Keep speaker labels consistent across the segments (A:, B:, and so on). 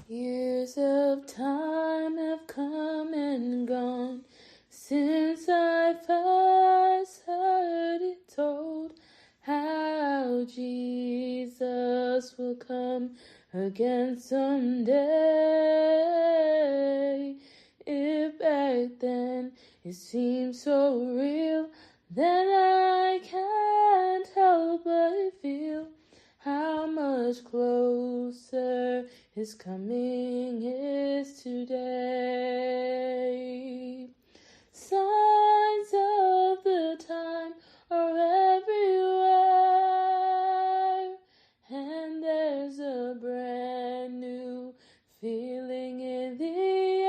A: Years of time have come and gone since I first heard it told how Jesus will come again someday. If back then it seemed so real, then I can't help but feel how much closer His coming is today. Signs of the time are everywhere, and there's a brand new feeling in the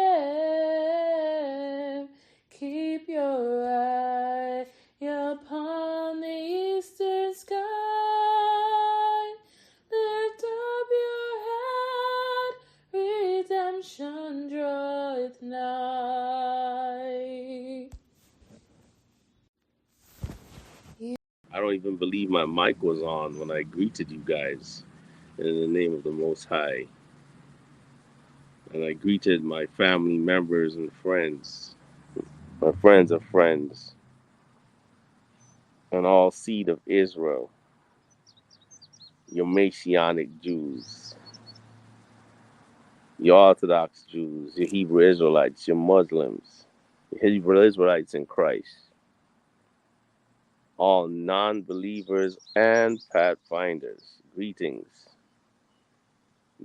A: air. Keep your eye upon the eastern sky. Lift up your head, redemption draweth nigh.
B: I don't even believe my mic was on when I greeted you guys in the name of the Most High. And I greeted my family members and friends, my friends of friends, and all seed of Israel, your Messianic Jews, your Orthodox Jews, your Hebrew Israelites, your Muslims, your Hebrew Israelites in Christ, all non-believers and pathfinders. Greetings.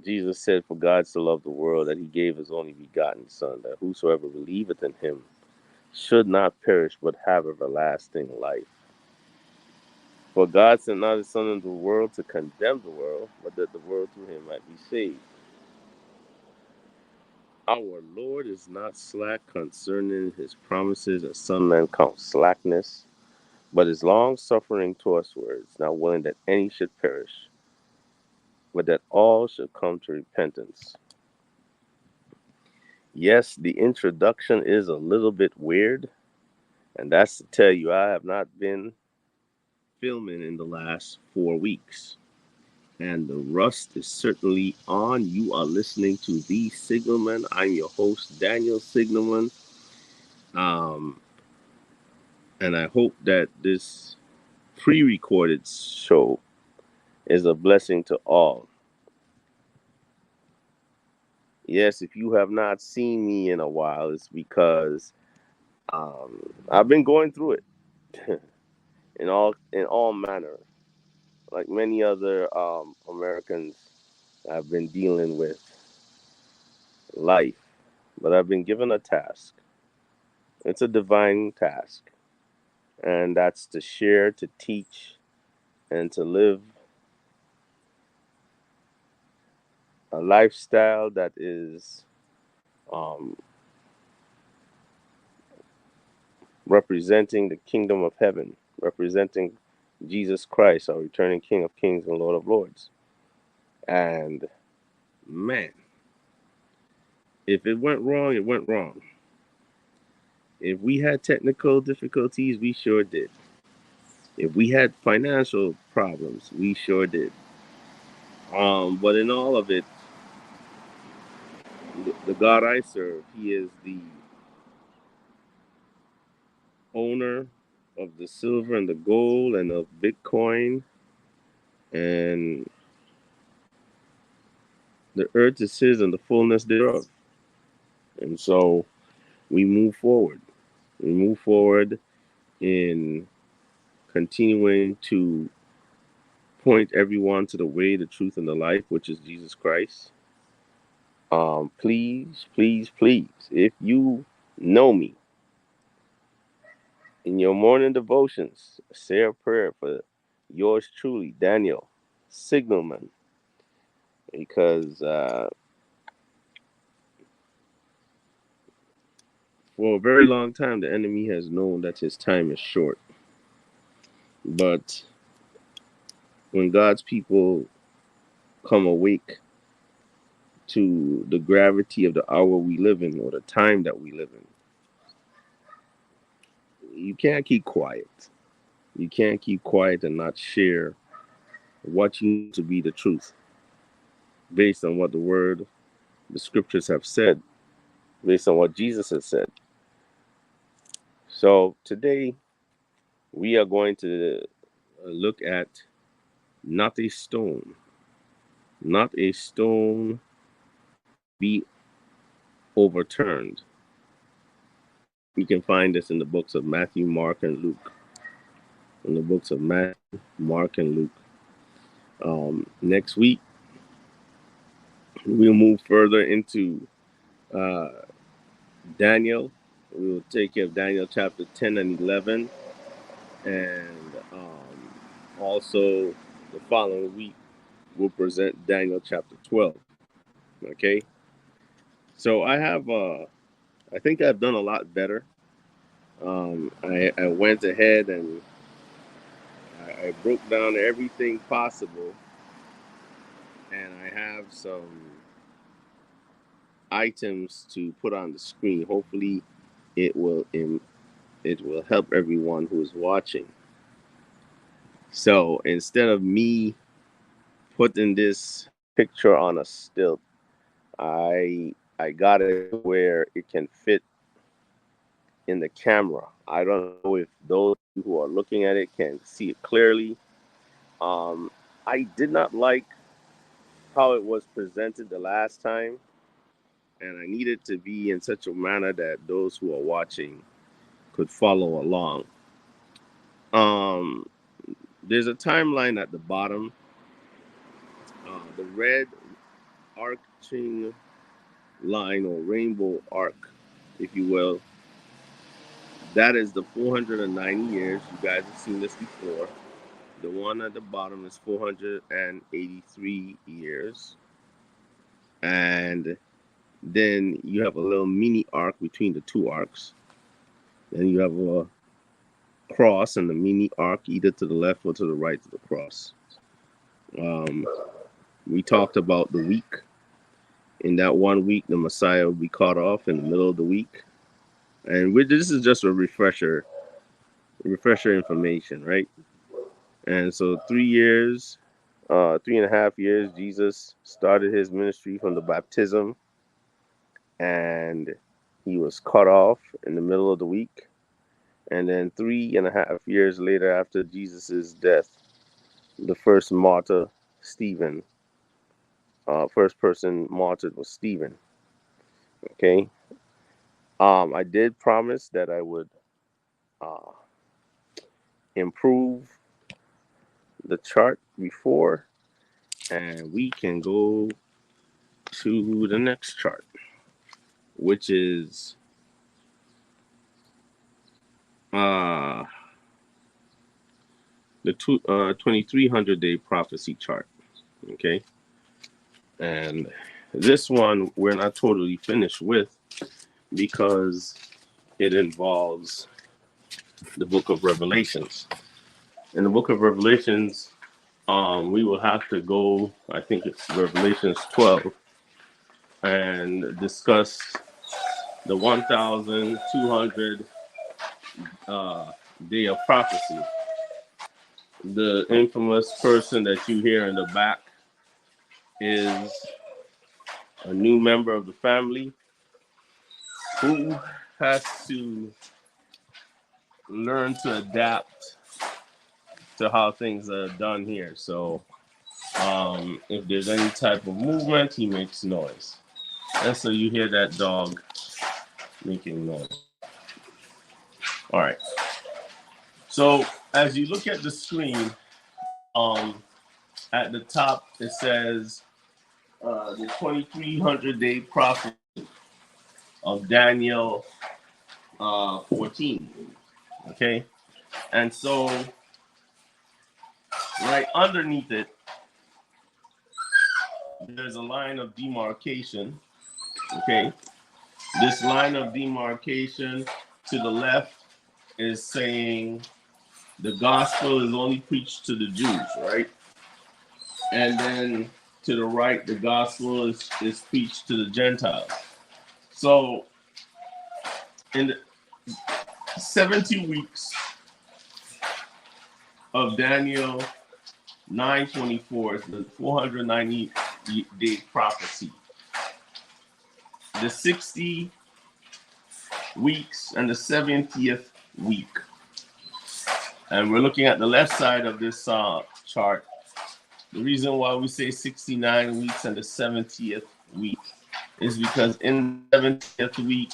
B: Jesus said, "For God so loved the world that he gave his only begotten Son, that whosoever believeth in him should not perish but have everlasting life. For God sent not his Son into the world to condemn the world, but that the world through him might be saved." Our Lord is not slack concerning his promises, as some men count slackness, but is long suffering towards words, not willing that any should perish, but that all should come to repentance. Yes, the introduction is a little bit weird, and that's to tell you I have not been filming in the last 4 weeks. And the rust is certainly on. You are listening to The Signalman. I'm your host, Daniel Signalman. And I hope that this pre-recorded show is a blessing to all. Yes, if you have not seen me in a while, it's because I've been going through it in all manner. Like many other Americans, I've been dealing with life, but I've been given a task. It's a divine task, and that's to share, to teach, and to live a lifestyle that is um, representing the kingdom of heaven, representing Jesus Christ, our returning King of Kings and Lord of Lords. And man, if it went wrong, it went wrong. If we had technical difficulties, we sure did. If we had financial problems, we sure did. But in all of it, the God I serve, he is the owner of the silver and the gold and of Bitcoin, and the earth is his and the fullness thereof. And so we move forward. We move forward in continuing to point everyone to the way, the truth, and the life, which is Jesus Christ. Please, please, please, if you know me, in your morning devotions, say a prayer for yours truly, Daniel Signalman, because for a very long time the enemy has known that his time is short. But when God's people come awake to the gravity of the hour we live in, or the time that we live in, you can't keep quiet. You can't keep quiet and not share what you know to be the truth based on what the word the scriptures have said, based on what Jesus has said. So today we are going to look at not a stone, not a stone be overturned. You can find this in the books of Matthew, Mark, and Luke. In the books of Matthew, Mark, and Luke. Next week, we'll move further into uh, Daniel. We will take care of Daniel chapter 10 and 11. And also, the following week, we'll present Daniel chapter 12. Okay? So I think I've done a lot better. I went ahead and I broke down everything possible, and I have some items to put on the screen. Hopefully, it will help everyone who is watching. So instead of me putting this picture on a stilt, I got it where it can fit in the camera. I don't know if those who are looking at it can see it clearly. I did not like how it was presented the last time, and I needed to be in such a manner that those who are watching could follow along. There's a timeline at the bottom. The red arching line or rainbow arc, if you will, that is the 490 years. You guys have seen this before. The one at the bottom is 483 years. And then you have a little mini arc between the two arcs. Then you have a cross and the mini arc either to the left or to the right of the cross. We talked about the week. In that 1 week, the Messiah will be cut off in the middle of the week. And this is just a refresher information, right? And so 3 years, 3.5 years, Jesus started his ministry from the baptism, and he was cut off in the middle of the week. And then 3.5 years later, after Jesus's death, the first martyr, Stephen, first person martyred was Stephen. Okay. I did promise that I would improve the chart before, and we can go to the next chart, which is the 2300 day prophecy chart. Okay. And this one we're not totally finished with because it involves the book of Revelations. In the book of Revelations, we will have to go, I think it's Revelations 12, and discuss the 1200 day of prophecy. The infamous person that you hear in the back is a new member of the family who has to learn to adapt to how things are done here. So if there's any type of movement, he makes noise. And so you hear that dog making noise. All right. So as you look at the screen, at the top it says the 2300 day prophecy of Daniel 14. Okay. And so right underneath it, there's a line of demarcation. Okay. This line of demarcation to the left is saying the gospel is only preached to the Jews, right? And then to the right, the gospel is preached to the Gentiles. So in the 70 weeks of Daniel 9:24 is the 490 day prophecy. the 60 weeks and the 70th week. And we're looking at the left side of this chart. The reason why we say 69 weeks and the 70th week is because in the 70th week,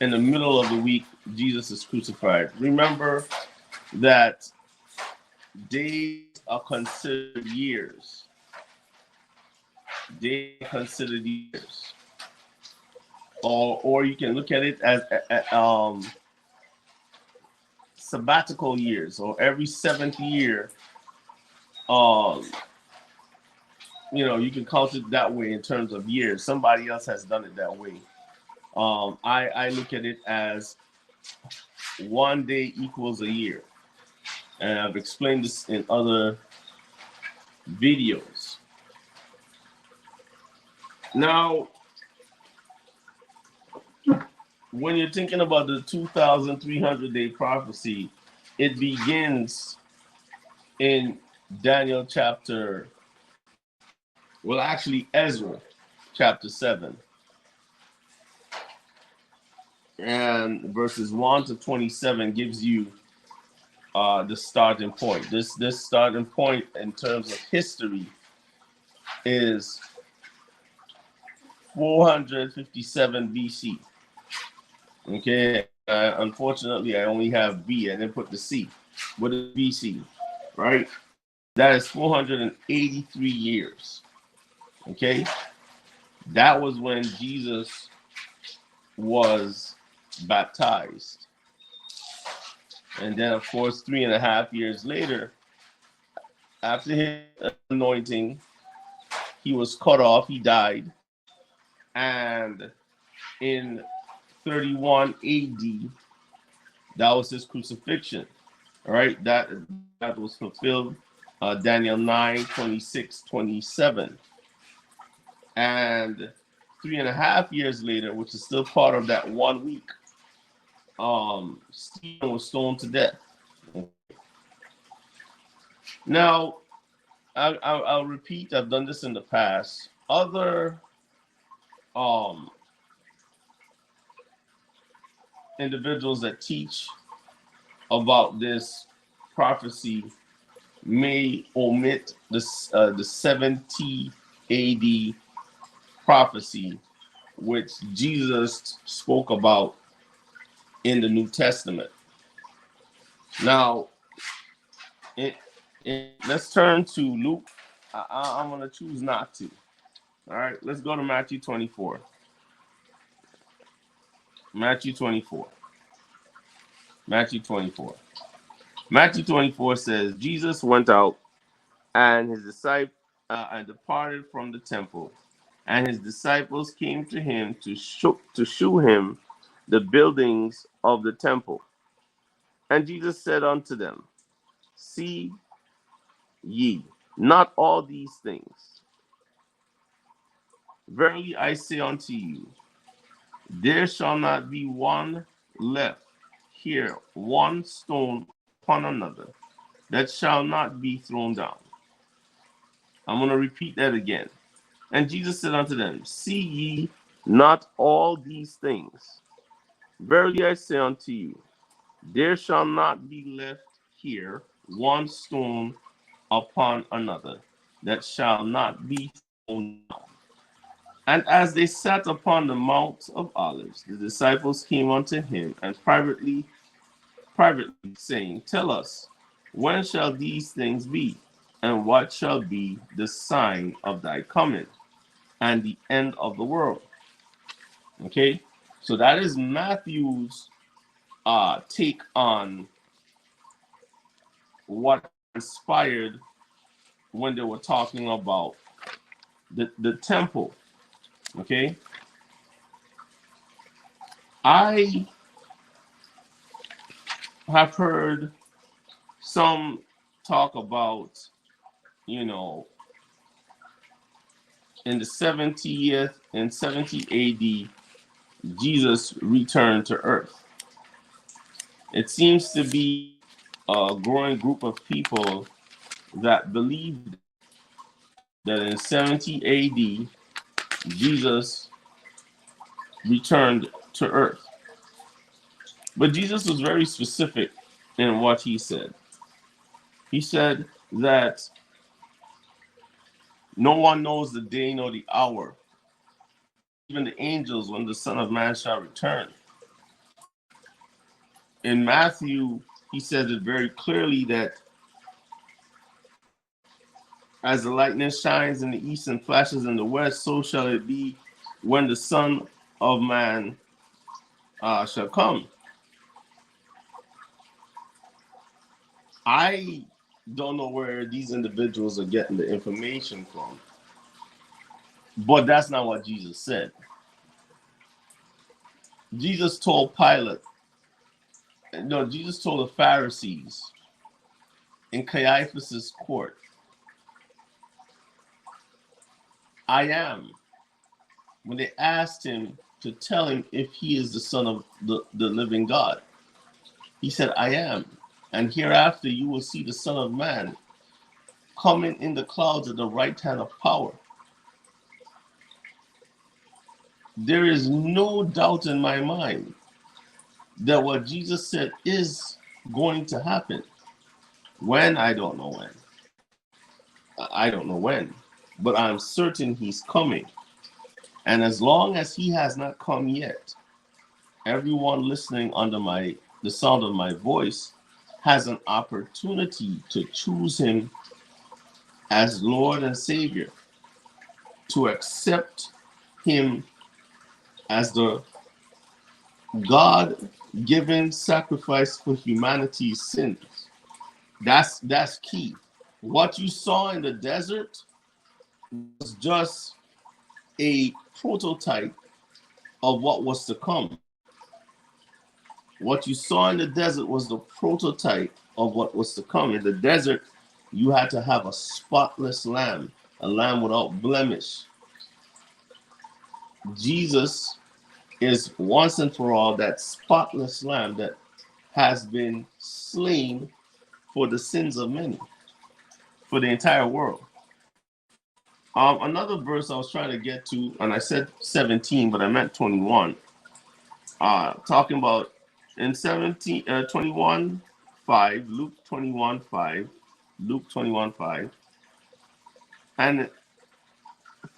B: in the middle of the week, Jesus is crucified. Remember that days are considered years. Days are considered years. Or you can look at it as sabbatical years, or every 7th year. You can count it that way in terms of years. Somebody else has done it that way. I look at it as one day equals a year. And I've explained this in other videos. Now, when you're thinking about the 2,300-day prophecy, it begins in Daniel Ezra chapter 7. And verses 1 to 27 gives you the starting point. This starting point in terms of history is 457 BC. Okay, unfortunately, I only have B. I didn't put the C. What is BC? Right? That is 483 years. Okay, that was when Jesus was baptized. And then, of course, 3.5 years later, after his anointing, he was cut off, he died. And in 31 AD, that was his crucifixion. All right, that was fulfilled. Daniel 9, 26, 27. And 3.5 years later, which is still part of that 1 week, Stephen was stoned to death. Now, I'll repeat, I've done this in the past. Other individuals that teach about this prophecy may omit the 70 AD prophecy, which Jesus spoke about in the New Testament. Now, let's turn to Luke. I'm going to choose not to. All right, let's go to Matthew 24. Matthew 24. Matthew 24. Matthew 24 says, Jesus went out and his disciples and departed from the temple, and his disciples came to him to shew him the buildings of the temple. And Jesus said unto them, See ye not all these things? Verily I say unto you, there shall not be one left here, one stone upon another, that shall not be thrown down. I'm going to repeat that again. And Jesus said unto them, See ye not all these things? Verily I say unto you, there shall not be left here one stone upon another, that shall not be thrown down. And as they sat upon the Mount of Olives, the disciples came unto him, and privately saying, Tell us, when shall these things be? And what shall be the sign of thy coming and the end of the world? Okay, so that is Matthew's take on what inspired when they were talking about the temple. Okay, I have heard some talk about, in the 70th and 70 AD, Jesus returned to earth. It seems to be a growing group of people that believe that in 70 AD, Jesus returned to earth. But Jesus was very specific in what he said. He said that no one knows the day nor the hour, even the angels, when the Son of Man shall return. In Matthew, he says it very clearly that as the lightning shines in the east and flashes in the west, so shall it be when the Son of Man shall come. I don't know where these individuals are getting the information from, but that's not what Jesus said. Jesus told Pilate, no, Jesus told the Pharisees in Caiaphas's court, I am. When they asked him to tell him if he is the Son of the living God, he said, I am. And hereafter you will see the Son of Man coming in the clouds at the right hand of power. There is no doubt in my mind that what Jesus said is going to happen. When? I don't know when. I don't know when. But I'm certain he's coming. And as long as he has not come yet, everyone listening under the sound of my voice has an opportunity to choose him as Lord and Savior, to accept him as the God-given sacrifice for humanity's sins. That's key. What you saw in the desert was just a prototype of what was to come. What you saw in the desert was the prototype of what was to come. In the desert, you had to have a spotless lamb, a lamb without blemish. Jesus is once and for all that spotless lamb that has been slain for the sins of many, for the entire world. Another verse I was trying to get to, and I said 17, but I meant 21, talking about in 21, 5, Luke 21, 5, Luke 21, 5, and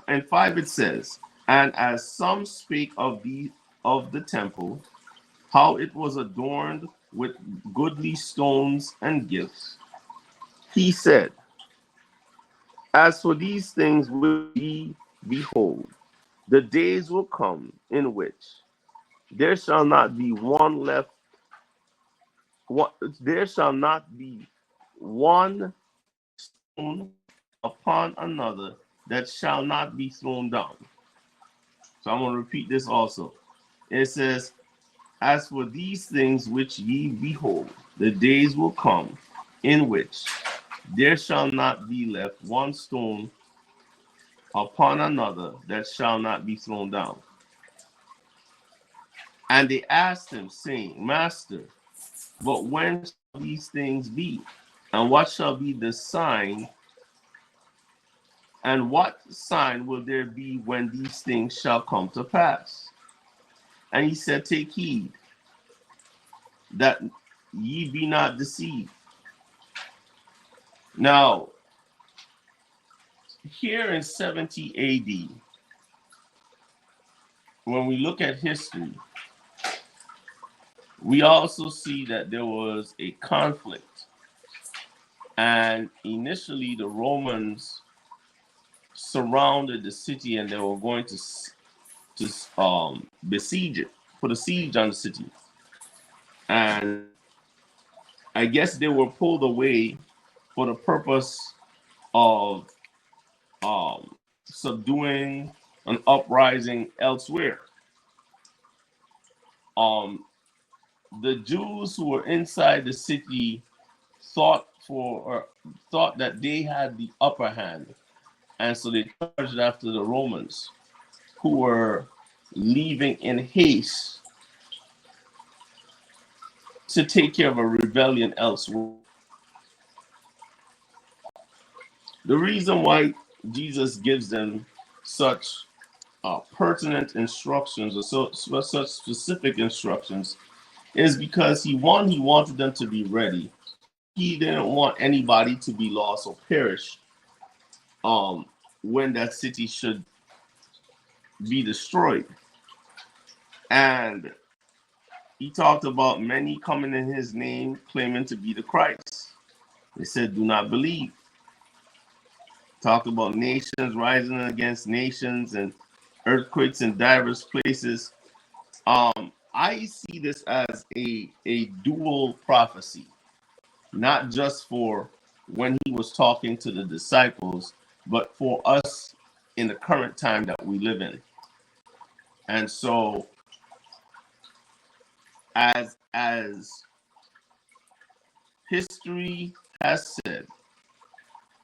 B: in 5 it says, and as some speak of the temple, how it was adorned with goodly stones and gifts, he said, as for these things will ye behold, the days will come in which there shall not be one left, there shall not be one stone upon another that shall not be thrown down. So I'm going to repeat this also. It says, as for these things which ye behold, the days will come in which there shall not be left one stone upon another that shall not be thrown down. And they asked him, saying, Master, but when shall these things be? And what shall be the sign? And what sign will there be when these things shall come to pass? And he said, take heed that ye be not deceived. Now, here in 70 AD, when we look at history, we also see that there was a conflict. And initially, the Romans surrounded the city and they were going to besiege it, put a siege on the city. And I guess they were pulled away for the purpose of subduing an uprising elsewhere. The Jews who were inside the city thought that they had the upper hand, and so they charged after the Romans, who were leaving in haste to take care of a rebellion elsewhere. The reason why Jesus gives them such pertinent instructions, or such specific instructions, is because he wanted them to be ready. He didn't want anybody to be lost or perish when that city should be destroyed. And he talked about many coming in his name claiming to be the Christ. They said, do not believe. Talked about nations rising against nations and earthquakes in diverse places. I see this as a dual prophecy, not just for when he was talking to the disciples, but for us in the current time that we live in. And so as history has said,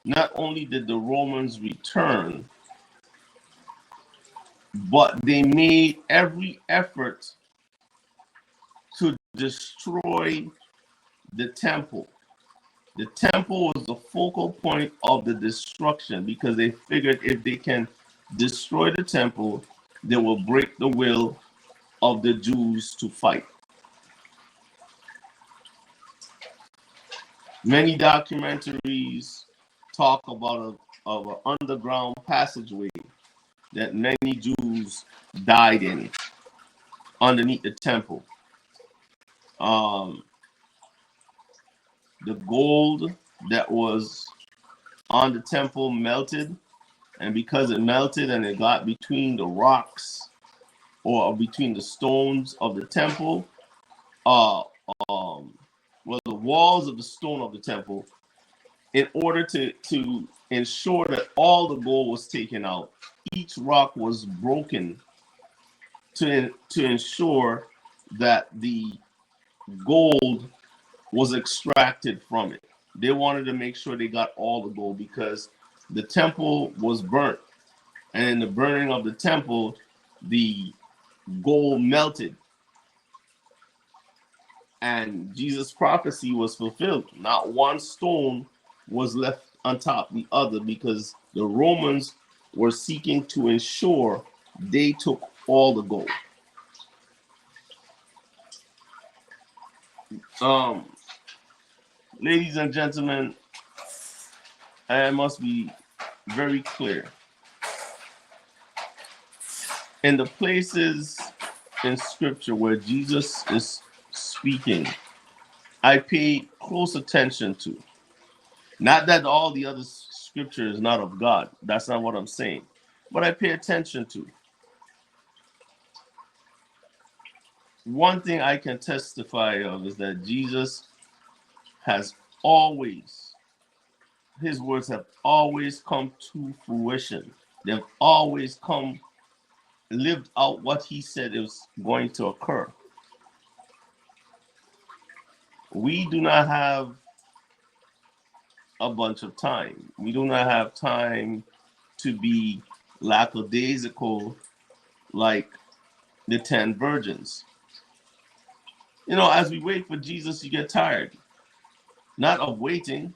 B: not only did the Romans return, but they made every effort to destroy the temple. The temple was the focal point of the destruction because they figured if they can destroy the temple, they will break the will of the Jews to fight. Many documentaries talk about an underground passageway that many Jews died in underneath the temple. The gold that was on the temple melted, and because it melted and it got between the rocks or between the stones of the temple, the walls of the stone of the temple, in order to ensure that all the gold was taken out, each rock was broken to ensure that the gold was extracted from it. They wanted to make sure they got all the gold because the temple was burnt. And in the burning of the temple, the gold melted. And Jesus' prophecy was fulfilled. Not one stone was left on top of the other because the Romans were seeking to ensure they took all the gold. Ladies and gentlemen, I must be very clear. In the places in scripture where Jesus is speaking, I pay close attention to. Not that all the other scripture is not of God. That's not what I'm saying. But I pay attention to. One thing I can testify of is that Jesus has always, his words have always come to fruition. They've always lived out what he said is going to occur. We do not have a bunch of time. We do not have time to be lackadaisical like the 10 virgins. As we wait for Jesus, you get tired. Not of waiting.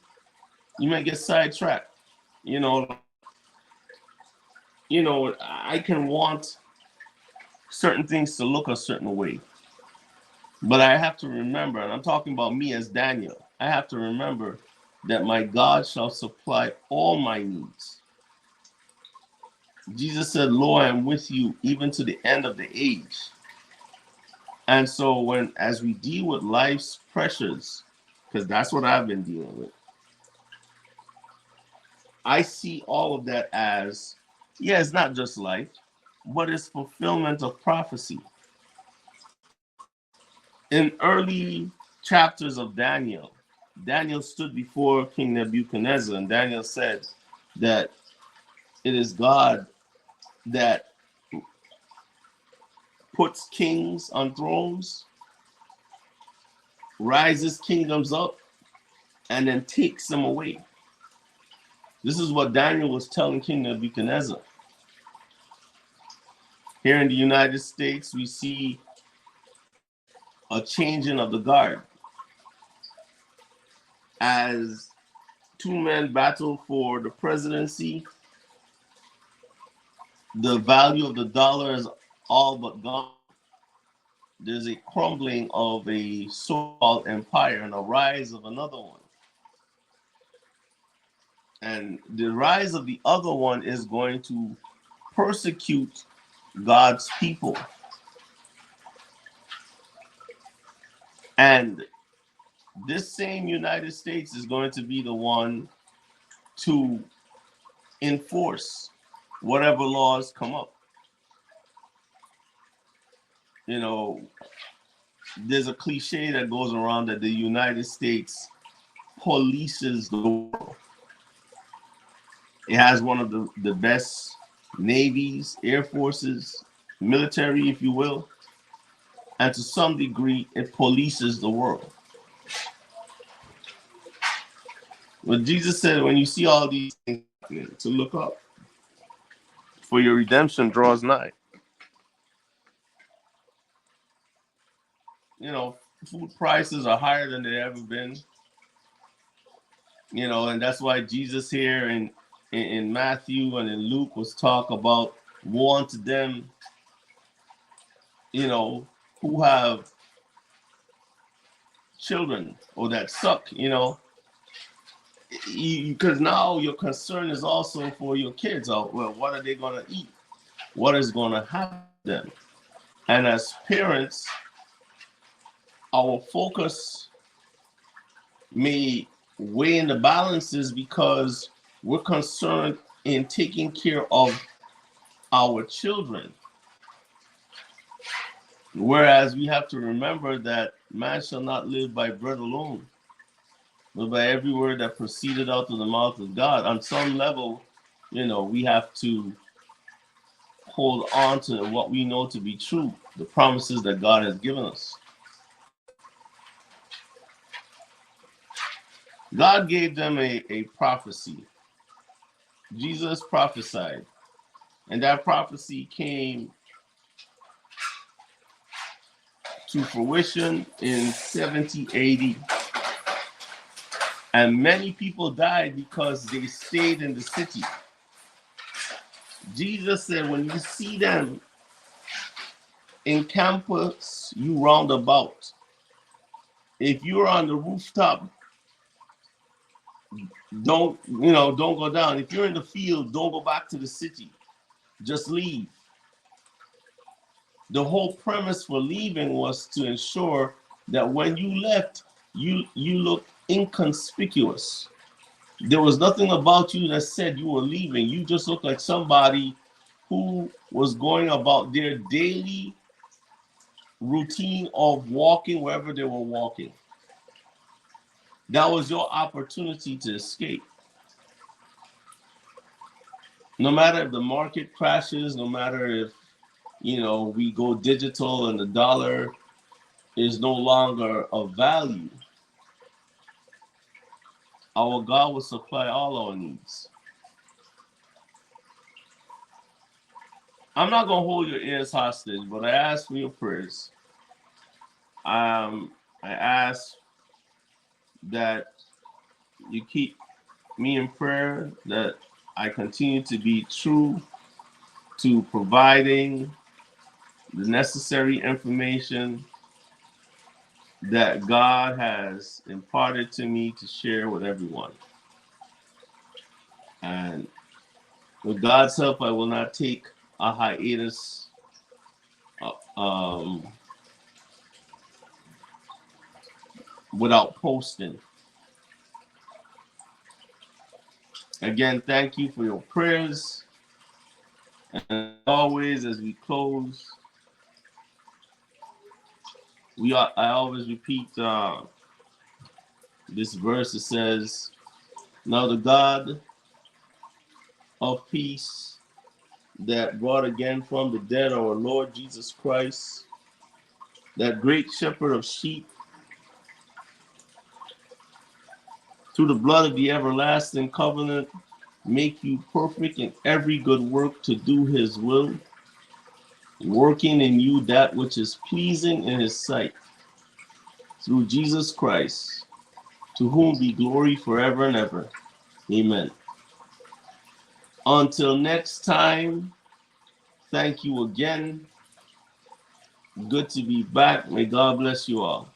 B: You might get sidetracked. I can want certain things to look a certain way. But I have to remember, and I'm talking about me as Daniel, I have to remember that my God shall supply all my needs. Jesus said, Lo, I am with you even to the end of the age. And so as we deal with life's pressures, because that's what I've been dealing with, I see all of that as, it's not just life, but it's fulfillment of prophecy. In early chapters of Daniel stood before King Nebuchadnezzar, and Daniel said that it is God that puts kings on thrones, rises kingdoms up, and then takes them away. This is what Daniel was telling King Nebuchadnezzar. Here in the United States, we see a changing of the guard as two men battle for the presidency. the value of the dollar is all but gone. There's a crumbling of a so-called empire and a rise of another one. And the rise of the other one is going to persecute God's people. And this same United States is going to be the one to enforce whatever laws come up. You know, there's a cliche that goes around that the United States polices the world. It has one of the best navies, air forces, military, if you will. And to some degree, it polices the world. But Jesus said, when you see all these things happening, to look up, for your redemption draws nigh. You know, food prices are higher than they've ever been. You know, and that's why Jesus here in Matthew and in Luke was talk about woe unto them, you know, who have children or that suck, you know, because now your concern is also for your kids. Well, what are they going to eat? What is going to happen to them? And as parents, our focus may weigh in the balances because we're concerned in taking care of our children. Whereas we have to remember that man shall not live by bread alone, but by every word that proceeded out of the mouth of God. On some level, you know, we have to hold on to what we know to be true, the promises that God has given us. God gave them a prophecy. Jesus prophesied, and that prophecy came to fruition in 70 AD. And many people died because they stayed in the city. Jesus said, when you see them in campus, you round about. If you're on the rooftop, don't go down. If you're in the field, don't go back to the city. Just leave. The whole premise for leaving was to ensure that when you left, you looked inconspicuous. There was nothing about you that said you were leaving. You just looked like somebody who was going about their daily routine of walking wherever they were walking. That was your opportunity to escape. No matter if the market crashes, no matter if, you know, we go digital and the dollar is no longer of value, our God will supply all our needs. I'm not going to hold your ears hostage, but I ask for your prayers. I ask that you keep me in prayer, that I continue to be true to providing the necessary information that God has imparted to me to share with everyone. And with God's help, I will not take a hiatus without posting. Again, thank you for your prayers. And always, as we close, I always repeat this verse. It says, now the God of peace that brought again from the dead our Lord Jesus Christ, that great shepherd of sheep, through the blood of the everlasting covenant, make you perfect in every good work to do his will, working in you that which is pleasing in his sight, through Jesus Christ, to whom be glory forever and ever. Amen. Until next time, thank you again. Good to be back. May God bless you all.